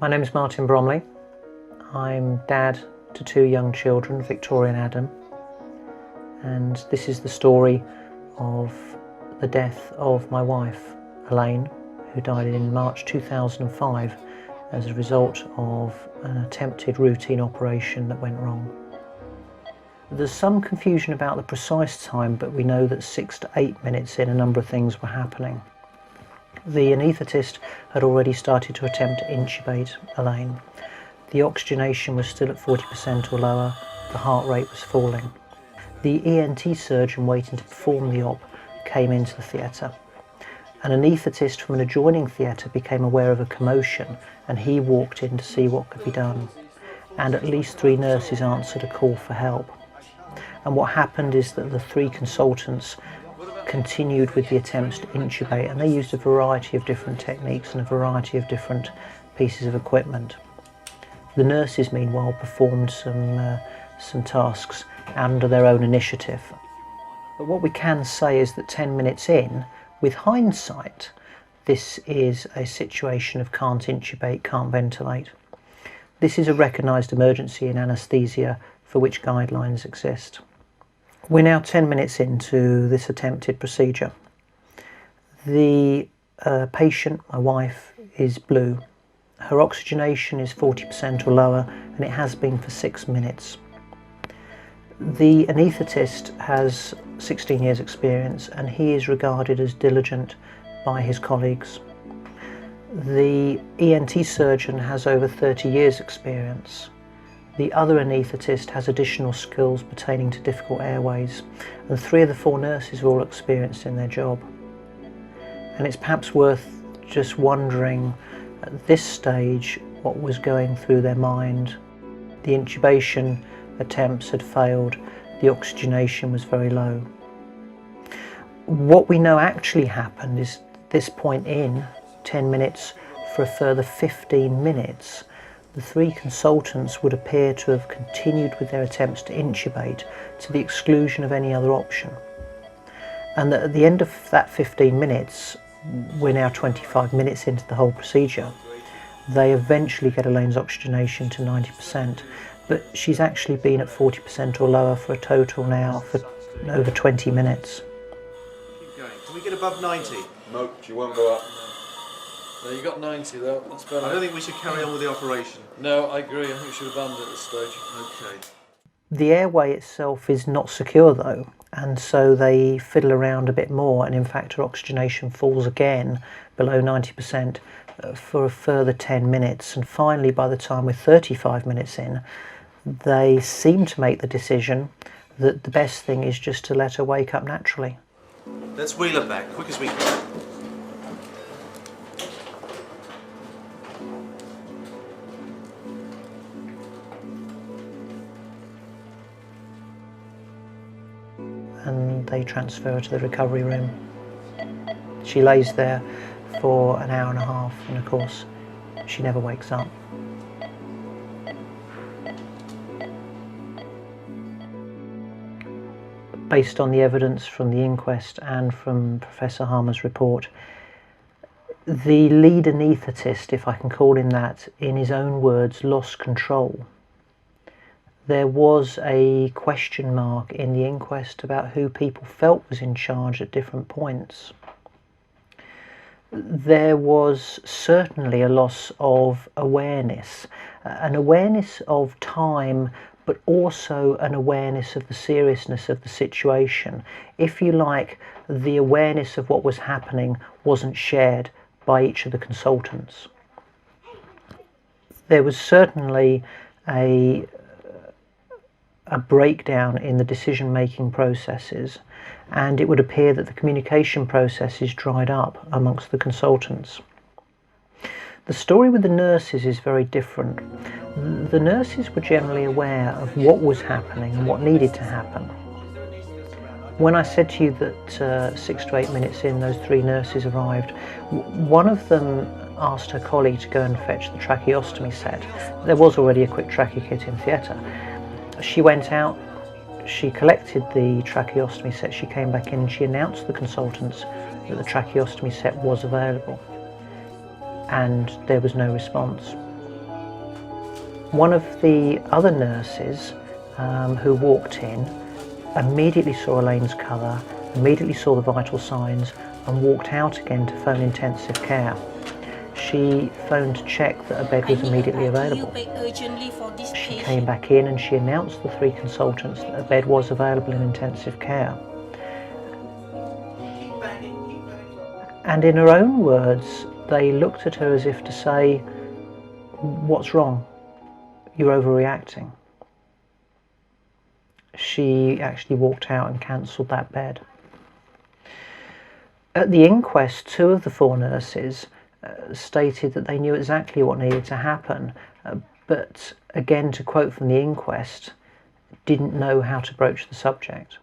My name is Martin Bromley. I'm dad to two young children, Victoria and Adam, and this is the story of the death of my wife, Elaine, who died in March 2005 as a result of an attempted routine operation that went wrong. There's some confusion about the precise time, but we know that 6 to 8 minutes in, a number of things were happening. The anaesthetist had already started to attempt to intubate Elaine. The oxygenation was still at 40% or lower, the heart rate was falling. The ENT surgeon waiting to perform the op came into the theatre. An anaesthetist from an adjoining theatre became aware of a commotion and he walked in to see what could be done. And at least 3 nurses answered a call for help. And what happened is that the 3 consultants continued with the attempts to intubate, and they used a variety of different techniques and a variety of different pieces of equipment. The nurses, meanwhile, performed some tasks under their own initiative. But what we can say is that 10 minutes in, with hindsight, this is a situation of can't intubate, can't ventilate. This is a recognised emergency in anaesthesia for which guidelines exist. We're now 10 minutes into this attempted procedure. The patient, my wife, is blue. Her oxygenation is 40% or lower, and it has been for 6 minutes. The anaesthetist has 16 years experience and he is regarded as diligent by his colleagues. The ENT surgeon has over 30 years experience. The other anaesthetist has additional skills pertaining to difficult airways, and 3 of the 4 nurses are all experienced in their job. And it's perhaps worth just wondering at this stage what was going through their mind. The intubation attempts had failed, the oxygenation was very low. What we know actually happened is this point in, 10 minutes for a further 15 minutes, the 3 consultants would appear to have continued with their attempts to intubate to the exclusion of any other option. And that at the end of that 15 minutes, we're now 25 minutes into the whole procedure, they eventually get Elaine's oxygenation to 90%, but she's actually been at 40% or lower for a total now for over 20 minutes. Keep going. Can we get above 90? Nope, she won't go up. No, you got 90 though, that's better. I don't think we should carry on with the operation. No, I agree, I think we should abandon it at this stage. Okay. The airway itself is not secure though, and so they fiddle around a bit more, and in fact her oxygenation falls again below 90% for a further 10 minutes, and finally by the time we're 35 minutes in, they seem to make the decision that the best thing is just to let her wake up naturally. Let's wheel her back, quick as we can. And they transfer her to the recovery room. She lays there for an hour and a half, and of course she never wakes up. Based on the evidence from the inquest and from Professor Harmer's report, the lead anaesthetist, if I can call him that, in his own words, lost control. There was a question mark in the inquest about who people felt was in charge at different points. There was certainly a loss of awareness, an awareness of time, but also an awareness of the seriousness of the situation. If you like, the awareness of what was happening wasn't shared by each of the consultants. There was certainly a breakdown in the decision-making processes, and it would appear that the communication processes dried up amongst the consultants. The story with the nurses is very different. The nurses were generally aware of what was happening and what needed to happen. When I said to you that 6 to 8 minutes in, those 3 nurses arrived, one of them asked her colleague to go and fetch the tracheostomy set. There was already a quick trachea kit in theatre. She went out, she collected the tracheostomy set, she came back in and she announced to the consultants that the tracheostomy set was available, and there was no response. One of the other nurses who walked in immediately saw Elaine's colour, immediately saw the vital signs and walked out again to phone intensive care. She phoned to check that a bed was immediately available. She came back in and she announced to the 3 consultants that a bed was available in intensive care. And in her own words, they looked at her as if to say, "What's wrong? You're overreacting." She actually walked out and cancelled that bed. At the inquest, 2 of the 4 nurses stated that they knew exactly what needed to happen, but again, to quote from the inquest, didn't know how to broach the subject.